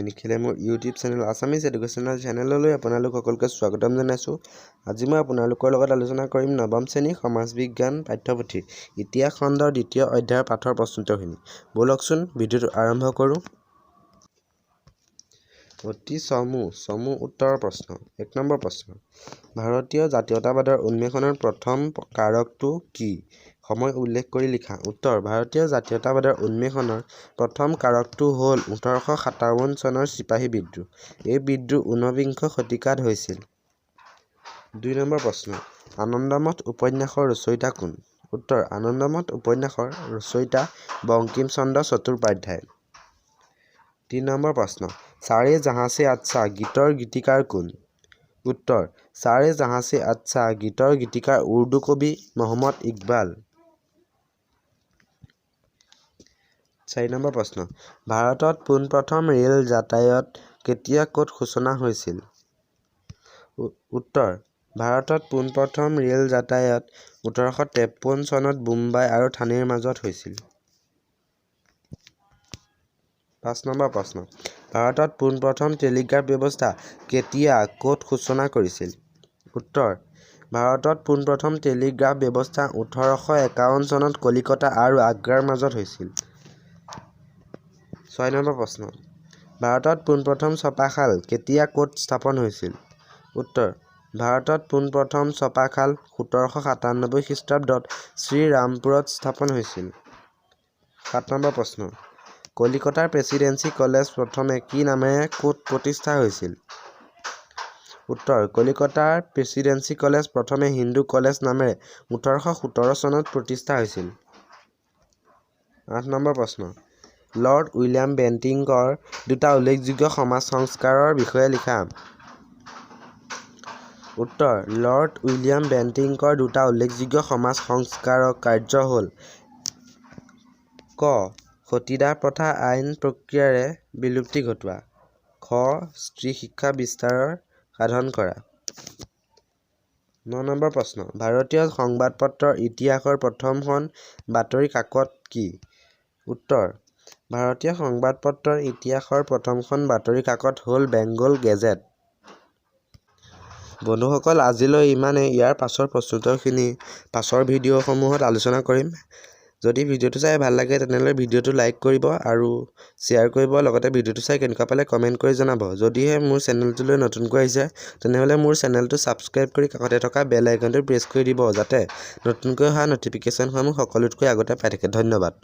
নিখিলে মোৰ YouTube channel Assamese educational চেনেললৈ আপোনালোক সকলোকে স্বাগতম জনাইছোঁ। আজি মই আপোনালোকৰ লগত আলোচনা কৰিম নৱম শ্ৰেণীৰ সমাজ বিজ্ঞান পাঠ্যপুথিৰ ইতিহাস খণ্ডৰ দ্বিতীয় অধ্যায়ৰ পাঠৰ প্ৰশ্নোত্তৰখিনি। ব'লকচোন ভিডিঅ'টো আৰম্ভ কৰোঁ। অতি চমু উত্তৰৰ প্ৰশ্ন। ১ নম্বৰ প্ৰশ্ন, ভাৰতীয় জাতীয়তাবাদৰ উন্মেষণৰ প্ৰথম কাৰকটো কি? সময় উল্লেখ কৰি লিখা। উত্তৰ, ভাৰতীয় জাতীয়তাবাদৰ উন্মেষণৰ প্ৰথম কাৰকটো হ'ল ১৮৫৭ চনৰ চিপাহী বিদ্ৰোহ। এই বিদ্ৰোহ ঊনবিংশ শতিকাত হৈছিল। ২ নম্বৰ প্ৰশ্ন, আনন্দমঠ উপন্যাসৰ ৰচয়িতা কোন? উত্তৰ, আনন্দমঠ উপন্যাসৰ ৰচয়িতা বংকিম চন্দ্ৰ চট্টোপাধ্যায়। ৩ নম্বৰ প্ৰশ্ন, সাৰে জাহাঁ সে আচ্ছা গীতৰ গীতিকাৰ কোন? উত্তৰ, সাৰে জাহাঁ সে আচ্ছা গীতৰ গীতিকাৰ উৰ্দু কবি মহম্মদ ইকবাল। ৪ নম্বৰ প্ৰশ্ন, ভাৰতত পোনপ্ৰথম ৰেল যাতায়ত কেতিয়া ক'ত সূচনা হৈছিল? উত্তৰ, ভাৰতত পোনপ্ৰথম ৰেল যাতায়ত ১৮৫৩ চনত বোম্বাই আৰু থানেৰ মাজত হৈছিল। ৫ নম্বৰ প্ৰশ্ন, ভাৰতত পোনপ্ৰথম টেলিগ্ৰাফ ব্যৱস্থা কেতিয়া ক'ত সূচনা কৰিছিল? উত্তৰ, ভাৰতত পোনপ্ৰথম টেলিগ্ৰাফ ব্যৱস্থা ১৮৫১ চনত কলিকতা আৰু আগ্ৰাৰ মাজত হৈছিল। ৬ নম্বৰ প্ৰশ্ন, ভাৰতত পোনপ্ৰথম ছপাশাল কেতিয়া ক'ত স্থাপন হৈছিল? উত্তৰ, ভাৰতত পোনপ্ৰথম ছপাশাল ১৭৯৭ খ্ৰীষ্টাব্দত শ্ৰীৰামপুৰত স্থাপন হৈছিল। ৭ নম্বৰ প্ৰশ্ন, কলিকতাৰ প্ৰেচিডেন্সি কলেজ প্ৰথমে কি নামেৰে ক'ত প্ৰতিষ্ঠা হৈছিল? উত্তৰ, কলিকতাৰ প্ৰেচিডেন্সি কলেজ প্ৰথমে হিন্দু কলেজ নামেৰে ১৮১৭ চনত প্ৰতিষ্ঠা হৈছিল। ৮ নম্বৰ প্ৰশ্ন, লৰ্ড উইলিয়াম বেণ্টিংকৰ দুটা উল্লেখযোগ্য সমাজ সংস্কাৰৰ বিষয়ে লিখা। উত্তৰ, লৰ্ড উইলিয়াম বেণ্টিংকৰ দুটা উল্লেখযোগ্য সমাজ সংস্কাৰক কাৰ্য হ'ল ক. সতীদাহ প্ৰথা আইন প্ৰক্ৰিয়াৰে বিলুপ্তি ঘটোৱা, খ. স্ত্ৰী শিক্ষা বিস্তাৰৰ সাধন কৰা। ৯ নম্বৰ প্ৰশ্ন, ভাৰতীয় সংবাদপত্ৰৰ ইতিহাসৰ প্ৰথমখন বাতৰি কাকত কি? উত্তৰ, ভাৰতীয় সংবাদপত্ৰৰ ইতিহাসৰ প্ৰথমখন বাতৰি কাকত হ'ল বেংগল গেজেট। বন্ধুসকল, আজিলৈ ইমানেই। ইয়াৰ পাছৰ প্ৰশ্নোত্তৰখিনি পাছৰ ভিডিঅ'সমূহত আলোচনা কৰিম। যদি ভিডিঅ'টো চাই ভাল লাগে তেনেহ'লে ভিডিঅ'টো লাইক কৰিব আৰু শ্বেয়াৰ কৰিব। লগতে ভিডিঅ'টো চাই কেনেকুৱা পালে কমেণ্ট কৰি জনাব। যদিহে মোৰ চেনেলটোলৈ নতুনকৈ আহিছে তেনেহ'লে মোৰ চেনেলটো ছাবস্ক্ৰাইব কৰি কাষতে থকা বেল আইকনটো প্ৰেছ কৰি দিব, যাতে নতুনকৈ অহা ন'টিফিকেশ্যনসমূহ সকলোতকৈ আগতে পাই থাকে। ধন্যবাদ।